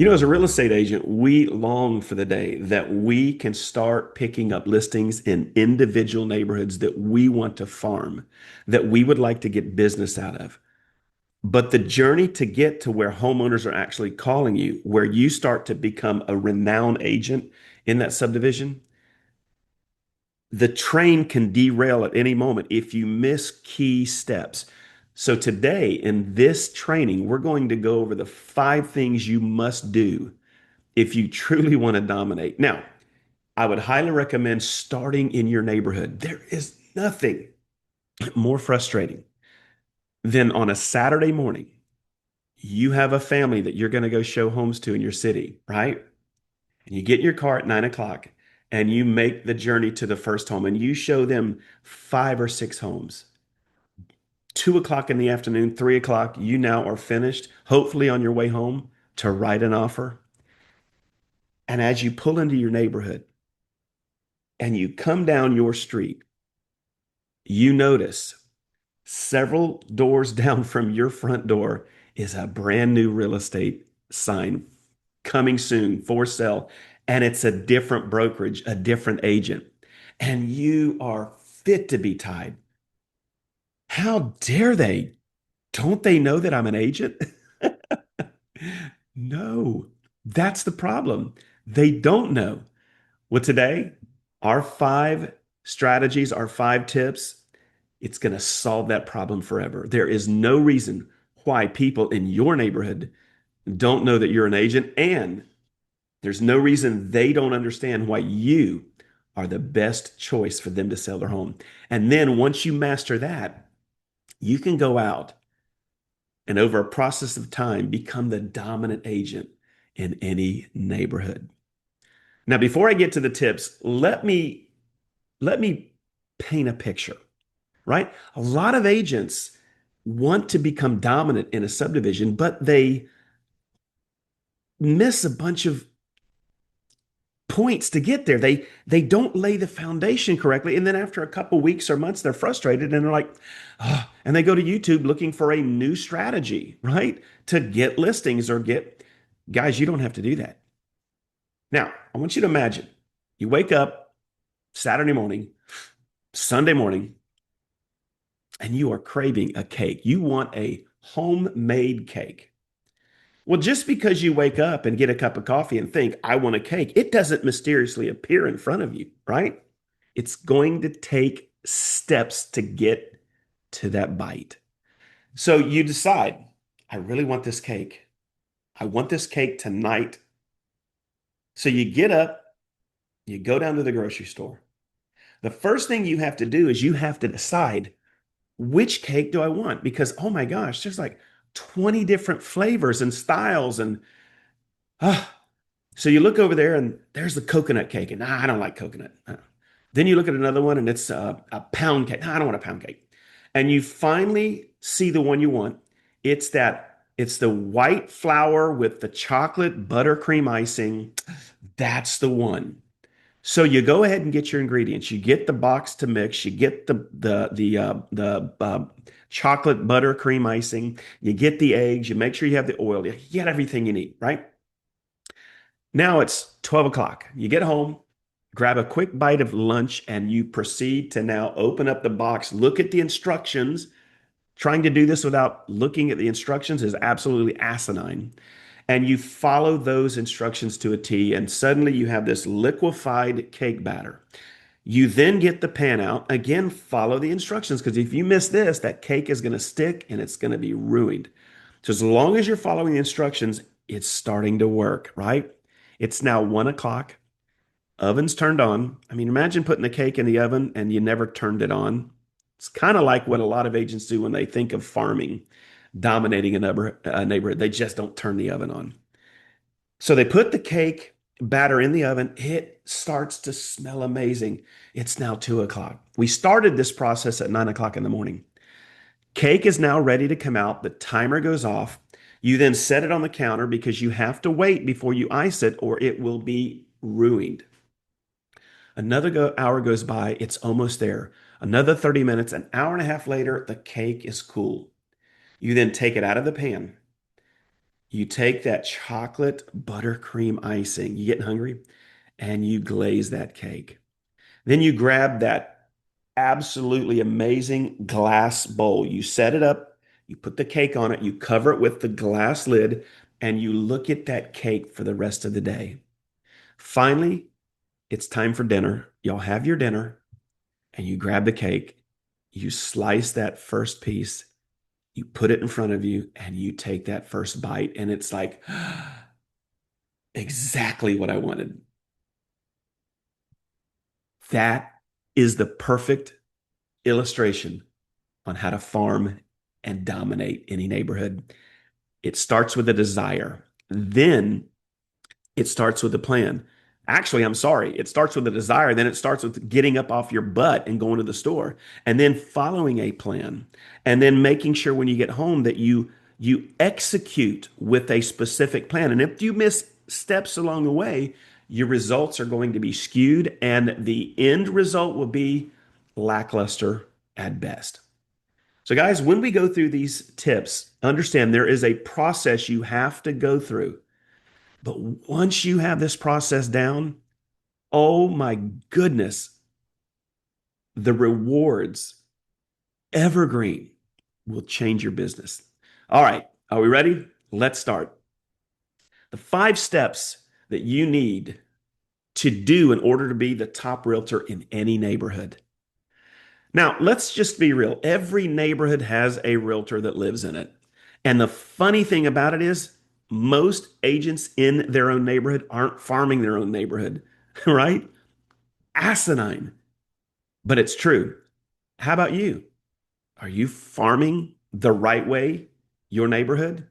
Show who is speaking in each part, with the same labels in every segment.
Speaker 1: As a real estate agent, we long for the day that we can start picking up listings in individual neighborhoods that we want to farm, that we would like to get business out of. But the journey to get to where homeowners are actually calling you, where you start to become a renowned agent in that subdivision, the train can derail at any moment if you miss key steps. So today in this training, we're going to go over the 5 things you must do if you truly want to dominate. Now, I would highly recommend starting in your neighborhood. There is nothing more frustrating than on a Saturday morning, you have a family that you're going to go show homes to in your city, right? And you get in your car at 9 o'clock and you make the journey to the first home and you show them 5 or 6 homes. 2 o'clock in the afternoon, 3 o'clock, you now are finished, hopefully on your way home to write an offer. And as you pull into your neighborhood and you come down your street, you notice several doors down from your front door is a brand new real estate sign coming soon for sale. And it's a different brokerage, a different agent. And you are fit to be tied. How dare they? Don't they know that I'm an agent? No, that's the problem. They don't know. Well, today, our 5 strategies, our 5 tips, it's going to solve that problem forever. There is no reason why people in your neighborhood don't know that you're an agent, and there's no reason they don't understand why you are the best choice for them to sell their home. And then once you master that, you can go out and over a process of time become the dominant agent in any neighborhood. Now, before I get to the tips, let me paint a picture, right? A lot of agents want to become dominant in a subdivision, but they miss a bunch of points to get there. They don't lay the foundation correctly, and then after a couple weeks or months, they're frustrated and they're like, oh, and they go to YouTube looking for a new strategy, right, to get listings or get guys. You don't have to do that. Now, I want you to imagine you wake up Saturday morning, Sunday morning, and you are craving a cake. You want a homemade cake. Well, just because you wake up and get a cup of coffee and think, I want a cake, it doesn't mysteriously appear in front of you, right? It's going to take steps to get to that bite. So you decide, I really want this cake. I want this cake tonight. So you get up, you go down to the grocery store. The first thing you have to do is you have to decide, which cake do I want? Because, oh my gosh, there's like 20 different flavors and styles. And ah, so you look over there and there's the coconut cake. And I don't like coconut. Then you look at another one and it's a pound cake. I don't want a pound cake. And you finally see the one you want. It's the white flour with the chocolate buttercream icing. That's the one. So you go ahead and get your ingredients. You get the box to mix. You get the chocolate buttercream icing. You get the eggs. You make sure you have the oil. You get everything you need, right? Now it's 12 o'clock. You get home, grab a quick bite of lunch, and you proceed to now open up the box, look at the instructions. Trying to do this without looking at the instructions is absolutely asinine. And you follow those instructions to a T, and suddenly you have this liquefied cake batter. You then get the pan out. Again, follow the instructions because if you miss this, that cake is going to stick and it's going to be ruined. So as long as you're following the instructions, it's starting to work, right? It's now 1 o'clock. Oven's turned on. I mean, imagine putting the cake in the oven and you never turned it on. It's kind of like what a lot of agents do when they think of farming, dominating a neighborhood. They just don't turn the oven on. So they put the cake batter in the oven. It starts to smell amazing. It's now 2 o'clock. We started this process at 9 o'clock in the morning. Cake is now ready to come out. The timer goes off. You then set it on the counter because you have to wait before you ice it or it will be ruined. Another hour goes by. It's almost there. Another 30 minutes, an hour and a half later, the cake is cool. You then take it out of the pan. You take that chocolate buttercream icing, you getting hungry, and you glaze that cake. Then you grab that absolutely amazing glass bowl. You set it up, you put the cake on it, you cover it with the glass lid, and you look at that cake for the rest of the day. Finally, it's time for dinner. Y'all have your dinner, and you grab the cake, you slice that first piece, you put it in front of you, and you take that first bite, and it's like exactly what I wanted. That is the perfect illustration on how to farm and dominate any neighborhood. It starts with a desire. Then it starts with a plan. Actually, I'm sorry. It starts with a desire. Then it starts with getting up off your butt and going to the store and then following a plan and then making sure when you get home that you execute with a specific plan. And if you miss steps along the way, your results are going to be skewed and the end result will be lackluster at best. So, guys, when we go through these tips, understand there is a process you have to go through. But once you have this process down, oh my goodness, the rewards, evergreen, will change your business. All right, are we ready? Let's start. The 5 steps that you need to do in order to be the top realtor in any neighborhood. Now, let's just be real. Every neighborhood has a realtor that lives in it. And the funny thing about it is, most agents in their own neighborhood aren't farming their own neighborhood, right? Asinine, but it's true. How about you? Are you farming the right way your neighborhood,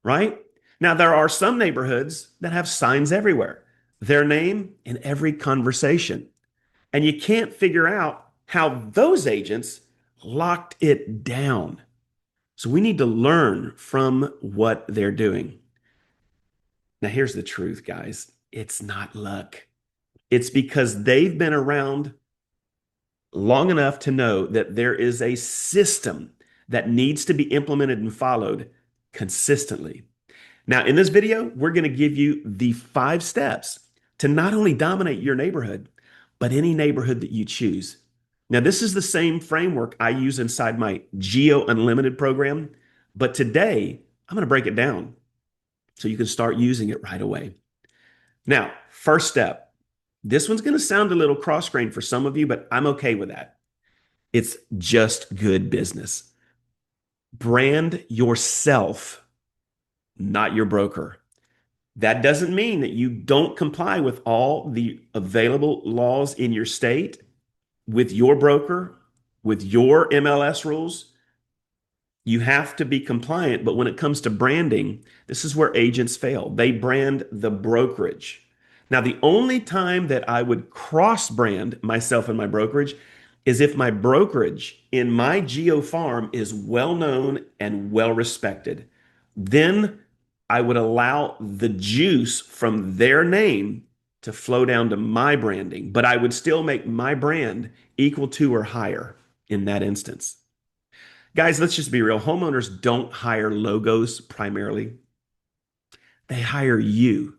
Speaker 1: right? Now, there are some neighborhoods that have signs everywhere, their name in every conversation. And you can't figure out how those agents locked it down. So we need to learn from what they're doing. Now, here's the truth, guys. It's not luck. It's because they've been around long enough to know that there is a system that needs to be implemented and followed consistently. Now, in this video, we're going to give you the 5 steps to not only dominate your neighborhood, but any neighborhood that you choose. Now, this is the same framework I use inside my Geo Unlimited program, but today I'm going to break it down so you can start using it right away. Now, first step. This one's going to sound a little cross-grained for some of you, but I'm okay with that. It's just good business. Brand yourself, not your broker. That doesn't mean that you don't comply with all the available laws in your state, with your broker, with your MLS rules. You have to be compliant. But when it comes to branding, this is where agents fail. They brand the brokerage. Now, the only time that I would cross brand myself and my brokerage is if my brokerage in my geo farm is well known and well respected. Then I would allow the juice from their name to flow down to my branding, but I would still make my brand equal to or higher in that instance. Guys, let's just be real. Homeowners don't hire logos primarily. They hire you.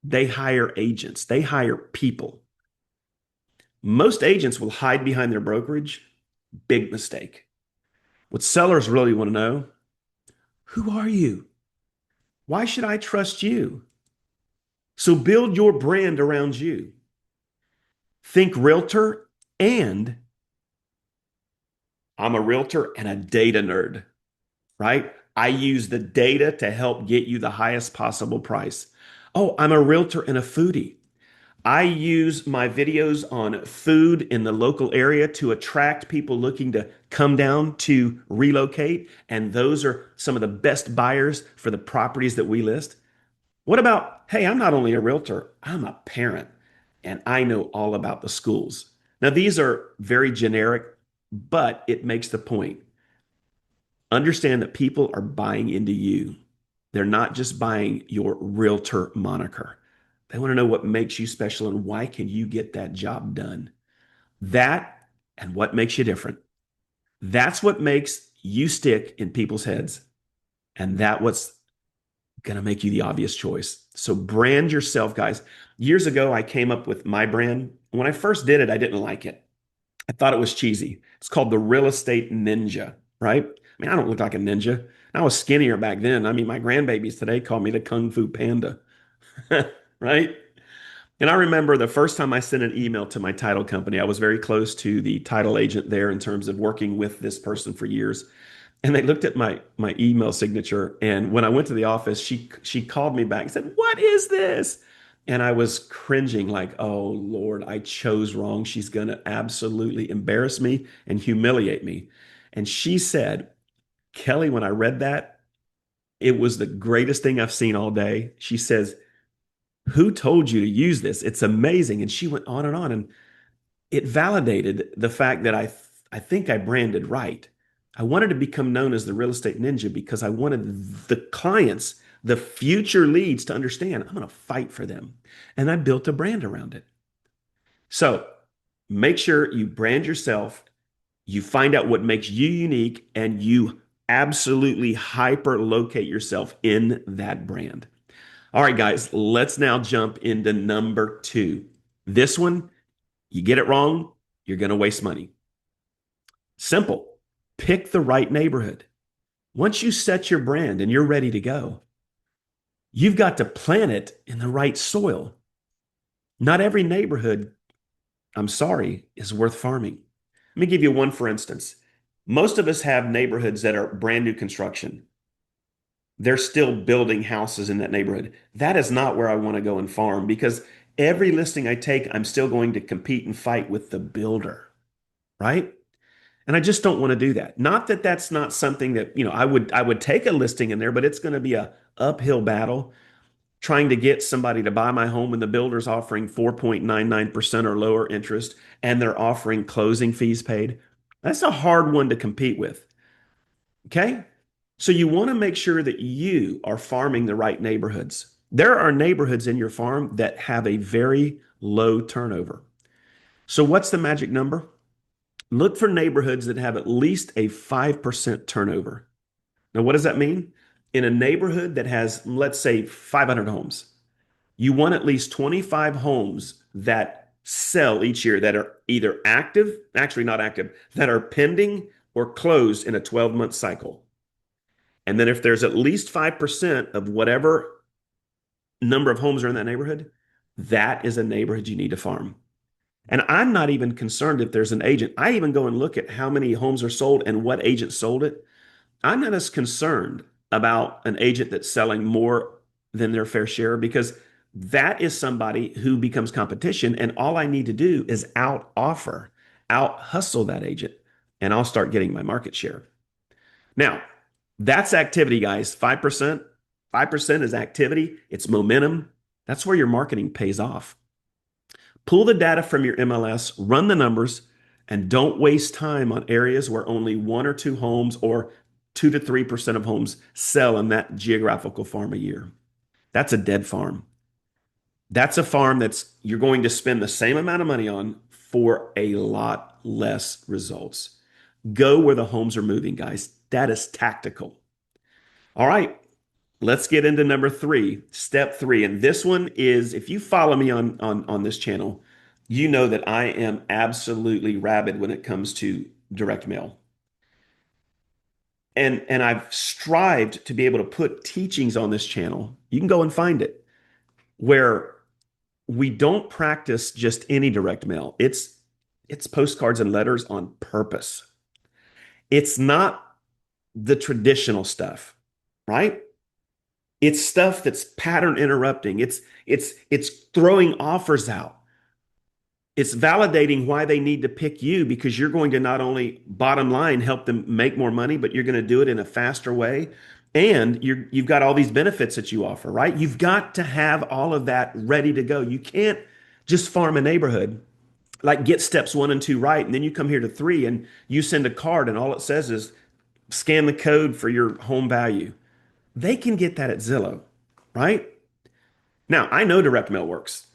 Speaker 1: They hire agents. They hire people. Most agents will hide behind their brokerage. Big mistake. What sellers really want to know, who are you? Why should I trust you? So build your brand around you. Think realtor and I'm a realtor and a data nerd, right? I use the data to help get you the highest possible price. Oh, I'm a realtor and a foodie. I use my videos on food in the local area to attract people looking to come down to relocate. And those are some of the best buyers for the properties that we list. What about, hey, I'm not only a realtor, I'm a parent and I know all about the schools. Now, these are very generic, but it makes the point. Understand that people are buying into you. They're not just buying your realtor moniker. They want to know what makes you special and why can you get that job done. That and what makes you different. That's what makes you stick in people's heads. And going to make you the obvious choice. So brand yourself, guys. Years ago, I came up with my brand. When I first did it, I didn't like it. I thought it was cheesy. It's called the Real Estate Ninja, right? I mean, I don't look like a ninja. I was skinnier back then. I mean, my grandbabies today call me the Kung Fu Panda, right? And I remember the first time I sent an email to my title company, I was very close to the title agent there in terms of working with this person for years. And they looked at my email signature, and when I went to the office, she called me back and said, "What is this?" And I was cringing like, "Oh Lord, I chose wrong. She's going to absolutely embarrass me and humiliate me." And she said, "Kelly, when I read that, it was the greatest thing I've seen all day." She says, "Who told you to use this? It's amazing." And she went on and on. And it validated the fact that I think I branded right. I wanted to become known as the real estate ninja because I wanted the clients, the future leads to understand I'm going to fight for them. And I built a brand around it. So make sure you brand yourself, you find out what makes you unique, and you absolutely hyper locate yourself in that brand. All right, guys, let's now jump into number two. This one, you get it wrong, you're going to waste money. Simple. Pick the right neighborhood. Once you set your brand and you're ready to go, you've got to plant it in the right soil. Not every neighborhood, I'm sorry, is worth farming. Let me give you one for instance. Most of us have neighborhoods that are brand new construction. They're still building houses in that neighborhood. That is not where I want to go and farm because every listing I take, I'm still going to compete and fight with the builder, right? And I just don't want to do that. Not that that's not something that, I would take a listing in there, but it's going to be a uphill battle trying to get somebody to buy my home when the builder's offering 4.99% or lower interest and they're offering closing fees paid. That's a hard one to compete with. Okay? So you want to make sure that you are farming the right neighborhoods. There are neighborhoods in your farm that have a very low turnover. So what's the magic number? Look for neighborhoods that have at least a 5% turnover. Now, what does that mean? In a neighborhood that has, let's say, 500 homes, you want at least 25 homes that sell each year that are either active, actually not active, that are pending or closed in a 12-month cycle. And then if there's at least 5% of whatever number of homes are in that neighborhood, that is a neighborhood you need to farm. And I'm not even concerned if there's an agent. I even go and look at how many homes are sold and what agent sold it. I'm not as concerned about an agent that's selling more than their fair share because that is somebody who becomes competition. And all I need to do is out offer, out hustle that agent, and I'll start getting my market share. Now, that's activity, guys. 5%. 5% is activity, it's momentum. That's where your marketing pays off. Pull the data from your MLS, run the numbers, and don't waste time on areas where only one or two homes or 2 to 3% of homes sell in that geographical farm a year. That's a dead farm. That's a farm that's you're going to spend the same amount of money on for a lot less results. Go where the homes are moving, guys. That is tactical. All right, let's get into number three, step three. And this one is if you follow me on this channel, you know that I am absolutely rabid when it comes to direct mail. And I've strived to be able to put teachings on this channel. You can go and find it where we don't practice just any direct mail. It's postcards and letters on purpose. It's not the traditional stuff, right? It's stuff that's pattern interrupting. It's throwing offers out. It's validating why they need to pick you because you're going to not only bottom line help them make more money, but you're going to do it in a faster way. And you've got all these benefits that you offer, right? You've got to have all of that ready to go. You can't just farm a neighborhood, like get steps one and two right. And then you come here to three and you send a card and all it says is scan the code for your home value. They can get that at Zillow, right? Now, I know direct mail works,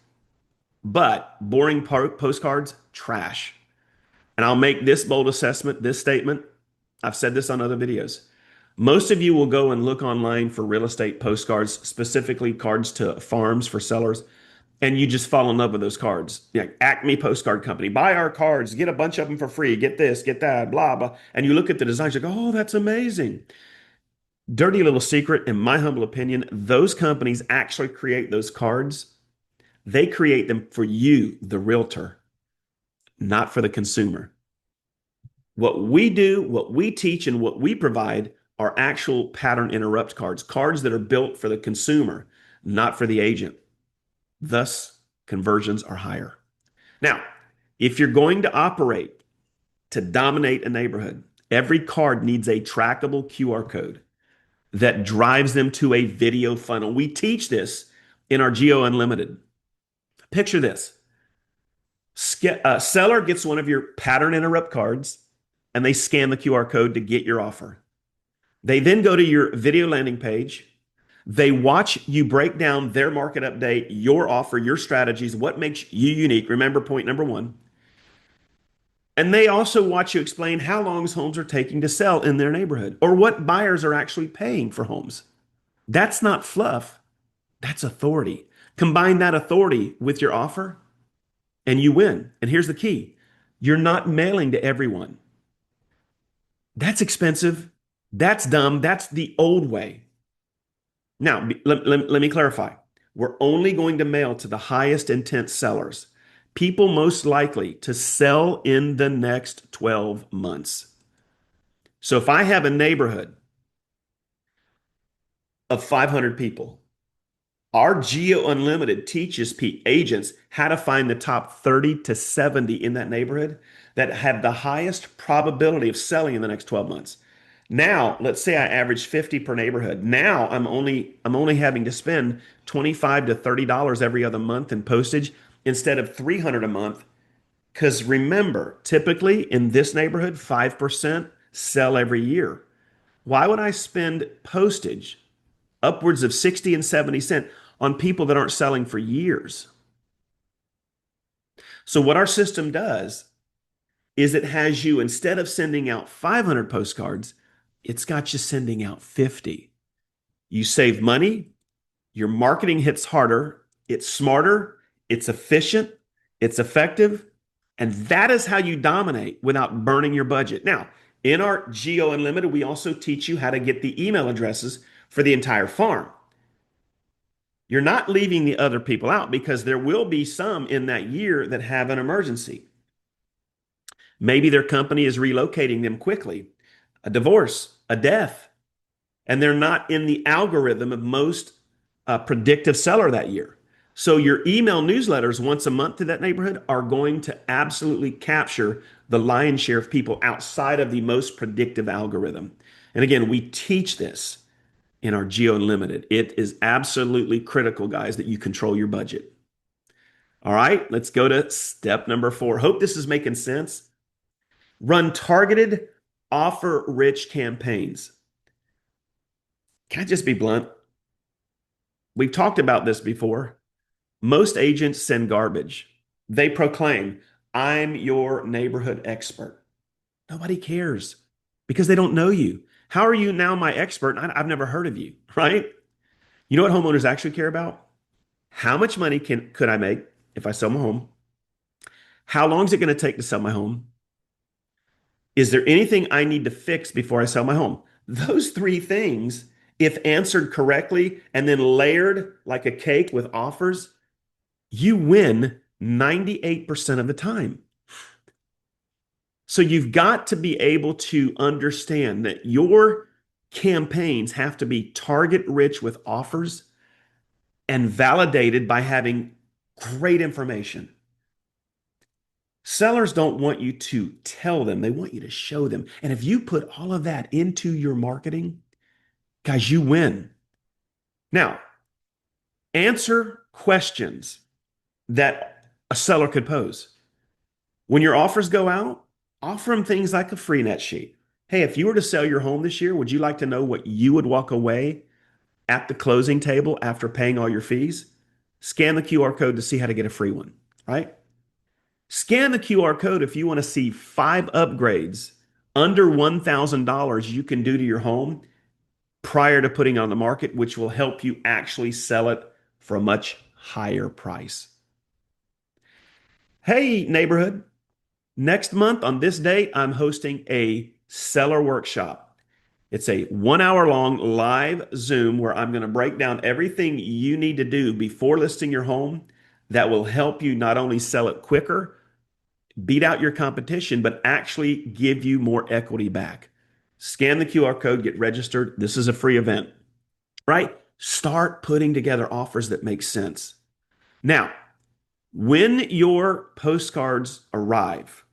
Speaker 1: but boring postcards, trash. And I'll make this bold assessment, this statement. I've said this on other videos. Most of you will go and look online for real estate postcards, specifically cards to farms for sellers, and you just fall in love with those cards. Yeah, Acme Postcard Company, buy our cards, get a bunch of them for free, get this, get that, blah, blah. And you look at the designs, you go, oh, that's amazing. Dirty little secret, in my humble opinion, those companies actually create those cards. They create them for you, the realtor, not for the consumer. What we do, what we teach, and what we provide are actual pattern interrupt cards, cards that are built for the consumer, not for the agent. Thus, conversions are higher. Now, if you're going to operate to dominate a neighborhood, every card needs a trackable QR code that drives them to a video funnel. We teach this in our Geo Unlimited. Picture this. Seller gets one of your pattern interrupt cards and they scan the QR code to get your offer. They then go to your video landing page. They watch you break down their market update, your offer, your strategies, what makes you unique. Remember point number one. And they also watch you explain how long homes are taking to sell in their neighborhood or what buyers are actually paying for homes. That's not fluff, that's authority. Combine that authority with your offer and you win. And here's the key, you're not mailing to everyone. That's expensive. That's dumb. That's the old way. Now, let me clarify. We're only going to mail to the highest intent sellers, people most likely to sell in the next 12 months. So if I have a neighborhood of 500 people, our Geo Unlimited teaches agents how to find the top 30 to 70 in that neighborhood that have the highest probability of selling in the next 12 months. Now, let's say I average 50 per neighborhood. Now I'm only having to spend 25 to $30 every other month in postage instead of 300 a month. Because remember, typically in this neighborhood, 5% sell every year. Why would I spend postage upwards of 60 and 70 cents on people that aren't selling for years? So what our system does is it has you, instead of sending out 500 postcards, it's got you sending out 50. You save money, your marketing hits harder, it's smarter, it's efficient, it's effective, and that is how you dominate without burning your budget. Now, in our Geo Unlimited, we also teach you how to get the email addresses for the entire farm. You're not leaving the other people out because there will be some in that year that have an emergency. Maybe their company is relocating them quickly, a divorce, a death, and they're not in the algorithm of most predictive seller that year. So your email newsletters once a month to that neighborhood are going to absolutely capture the lion's share of people outside of the most predictive algorithm. And again, we teach this in our Geo Unlimited. It is absolutely critical, guys, that you control your budget. All right, let's go to step number 4. Hope this is making sense. Run targeted, offer rich campaigns. Can I just be blunt? We've talked about this before. Most agents send garbage. They proclaim, I'm your neighborhood expert. Nobody cares because they don't know you. How are you now my expert? I've never heard of you, right? You know what homeowners actually care about? How much money could I make if I sell my home? How long is it going to take to sell my home? Is there anything I need to fix before I sell my home? Those 3 things, if answered correctly and then layered like a cake with offers, you win 98% of the time. So you've got to be able to understand that your campaigns have to be target rich with offers and validated by having great information. Sellers don't want you to tell them, they want you to show them. And if you put all of that into your marketing, guys, you win. Now, answer questions that a seller could pose. When your offers go out, offer them things like a free net sheet. Hey, if you were to sell your home this year, would you like to know what you would walk away at the closing table after paying all your fees? Scan the QR code to see how to get a free one, right? Scan the QR code if you want to see 5 upgrades under $1,000 you can do to your home prior to putting on the market, which will help you actually sell it for a much higher price. Hey, neighborhood, next month on this date, I'm hosting a seller workshop. It's a 1 hour long live Zoom where I'm going to break down everything you need to do before listing your home that will help you not only sell it quicker, beat out your competition, but actually give you more equity back. Scan the QR code, get registered. This is a free event, right? Start putting together offers that make sense. Now, when your postcards arrive,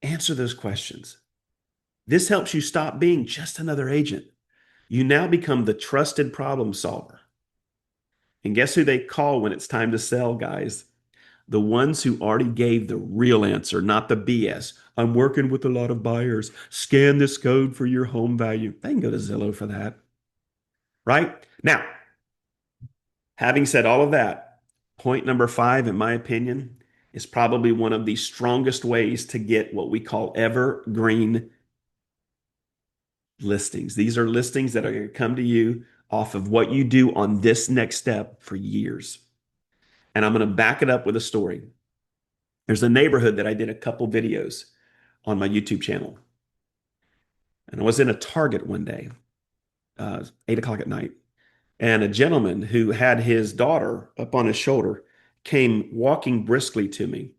Speaker 1: answer those questions. This helps you stop being just another agent. You now become the trusted problem solver. And guess who they call when it's time to sell, guys? The ones who already gave the real answer, not the BS. I'm working with a lot of buyers. Scan this code for your home value. They can go to Zillow for that, right? Now, having said all of that, point number 5, in my opinion, is probably one of the strongest ways to get what we call evergreen listings. These are listings that are going to come to you off of what you do on this next step for years. And I'm going to back it up with a story. There's a neighborhood that I did a couple videos on my YouTube channel. And I was in a Target one day, 8 o'clock at night. And a gentleman who had his daughter up on his shoulder came walking briskly to me.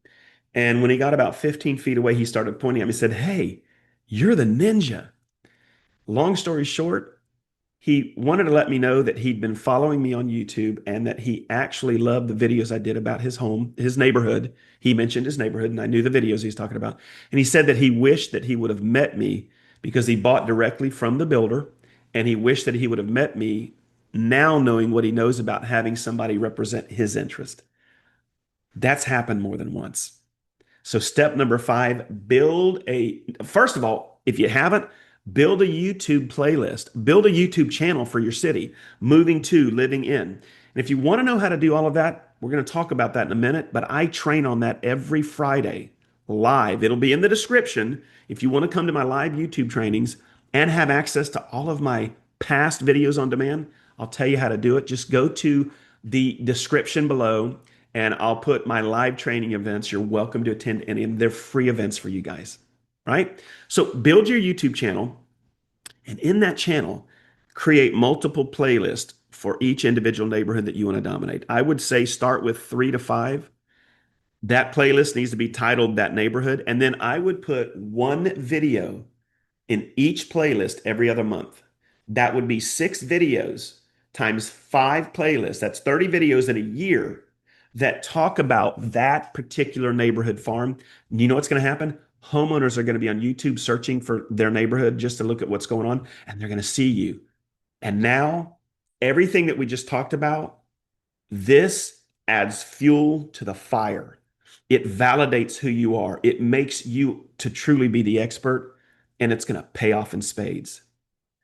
Speaker 1: And when he got about 15 feet away, he started pointing at me and said, "Hey, you're the ninja." Long story short, he wanted to let me know that he'd been following me on YouTube and that he actually loved the videos I did about his home, his neighborhood. He mentioned his neighborhood, and I knew the videos he was talking about. And he said that he wished that he would have met me because he bought directly from the builder, and he wished that he would have met me now knowing what he knows about having somebody represent his interest. That's happened more than once. So step number 5, first of all, if you haven't, build a YouTube playlist, build a YouTube channel for your city, moving to, living in. And if you want to know how to do all of that, we're going to talk about that in a minute, but I train on that every Friday live. It'll be in the description if you want to come to my live YouTube trainings and have access to all of my past videos on demand. I'll tell you how to do it. Just go to the description below and I'll put my live training events. You're welcome to attend any of them. They're free events for you guys, right? So build your YouTube channel, and in that channel, create multiple playlists for each individual neighborhood that you want to dominate. I would say start with 3 to 5. That playlist needs to be titled that neighborhood. And then I would put one video in each playlist every other month. That would be 6 videos times 5 playlists. That's 30 videos in a year that talk about that particular neighborhood farm. You know what's going to happen? Homeowners are going to be on YouTube searching for their neighborhood just to look at what's going on, and they're going to see you. And now, everything that we just talked about, this adds fuel to the fire. It validates who you are. It makes you to truly be the expert, and it's going to pay off in spades.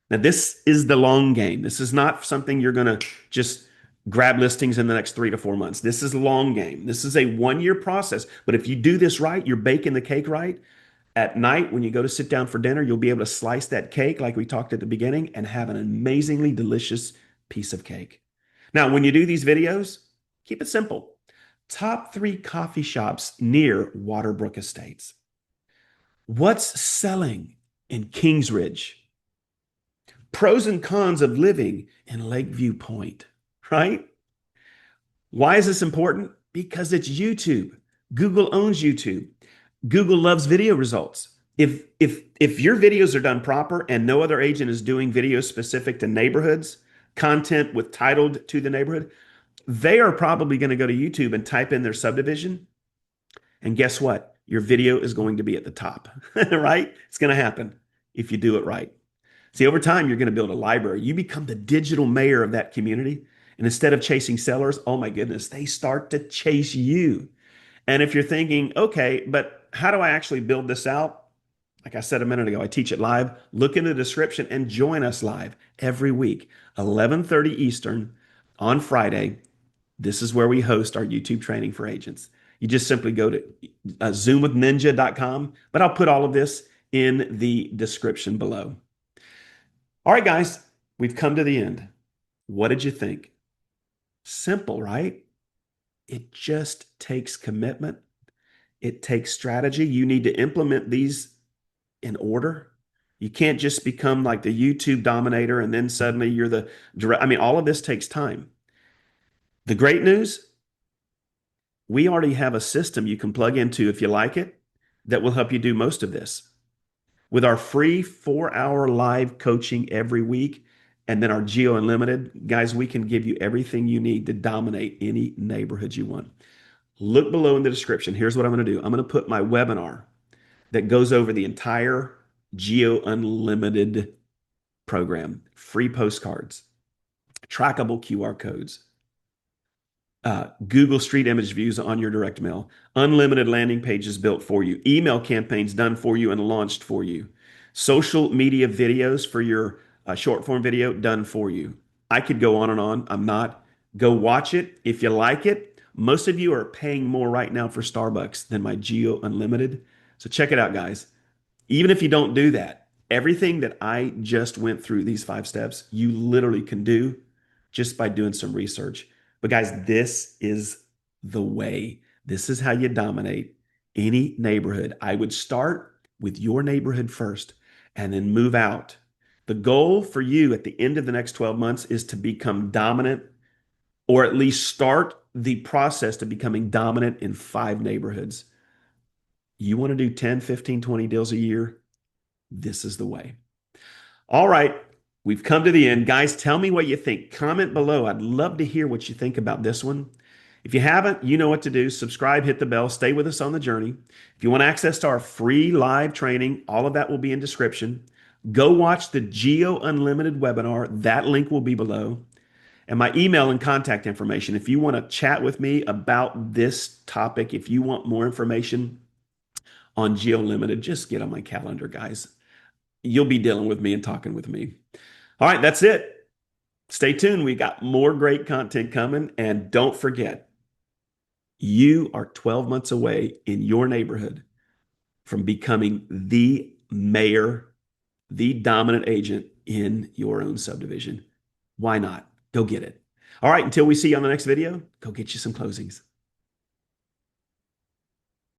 Speaker 1: Now, this is the long game. This is not something you're going to just grab listings in the next 3 to 4 months. This is long game. This is a 1 year process. But if you do this right, you're baking the cake right. At night, when you go to sit down for dinner, you'll be able to slice that cake like we talked at the beginning and have an amazingly delicious piece of cake. Now, when you do these videos, keep it simple. Top 3 coffee shops near Waterbrook Estates. What's selling in Kingsridge? Pros and cons of living in Lakeview Point, right? Why is this important? Because it's YouTube. Google owns YouTube. Google loves video results. If your videos are done proper and no other agent is doing videos specific to neighborhoods, content with titled to the neighborhood, they are probably going to go to YouTube and type in their subdivision. And guess what? Your video is going to be at the top, right? It's going to happen if you do it right. See, over time, you're going to build a library. You become the digital mayor of that community. And instead of chasing sellers, oh my goodness, they start to chase you. And if you're thinking, okay, but how do I actually build this out? Like I said a minute ago, I teach it live. Look in the description and join us live every week, 11:30 Eastern on Friday. This is where we host our YouTube training for agents. You just simply go to zoomwithninja.com, but I'll put all of this in the description below. All right, guys, we've come to the end. What did you think? Simple, right? It just takes commitment. It takes strategy. You need to implement these in order. You can't just become like the YouTube dominator and then suddenly you're the direct. I mean, all of this takes time. The great news, we already have a system you can plug into if you like it that will help you do most of this. With our free 4 hour live coaching every week, and then our Geo Unlimited, guys, we can give you everything you need to dominate any neighborhood you want. Look below in the description. Here's what I'm going to do. I'm going to put my webinar that goes over the entire Geo Unlimited program, free postcards, trackable QR codes, Google Street Image views on your direct mail, unlimited landing pages built for you, email campaigns done for you and launched for you, social media videos for your short form video done for you. I could go on and on. I'm not. Go watch it. If you like it, most of you are paying more right now for Starbucks than my Geo Unlimited. So check it out, guys. Even if you don't do that, everything that I just went through, these 5 steps, you literally can do just by doing some research. But guys, this is the way. This is how you dominate any neighborhood. I would start with your neighborhood first and then move out. The goal for you at the end of the next 12 months is to become dominant, or at least start the process to becoming dominant in 5 neighborhoods. You want to do 10, 15, 20 deals a year? This is the way. All right. We've come to the end. Guys, tell me what you think. Comment below. I'd love to hear what you think about this one. If you haven't, you know what to do. Subscribe, hit the bell, stay with us on the journey. If you want access to our free live training, all of that will be in description. Go watch the Geo Unlimited webinar. That link will be below. And my email and contact information. If you want to chat with me about this topic, if you want more information on Geo Unlimited, just get on my calendar, guys. You'll be dealing with me and talking with me. All right, that's it. Stay tuned. We got more great content coming. And don't forget, you are 12 months away in your neighborhood from becoming the mayor, the dominant agent in your own subdivision. Why not? Go get it. All right, until we see you on the next video, go get you some closings.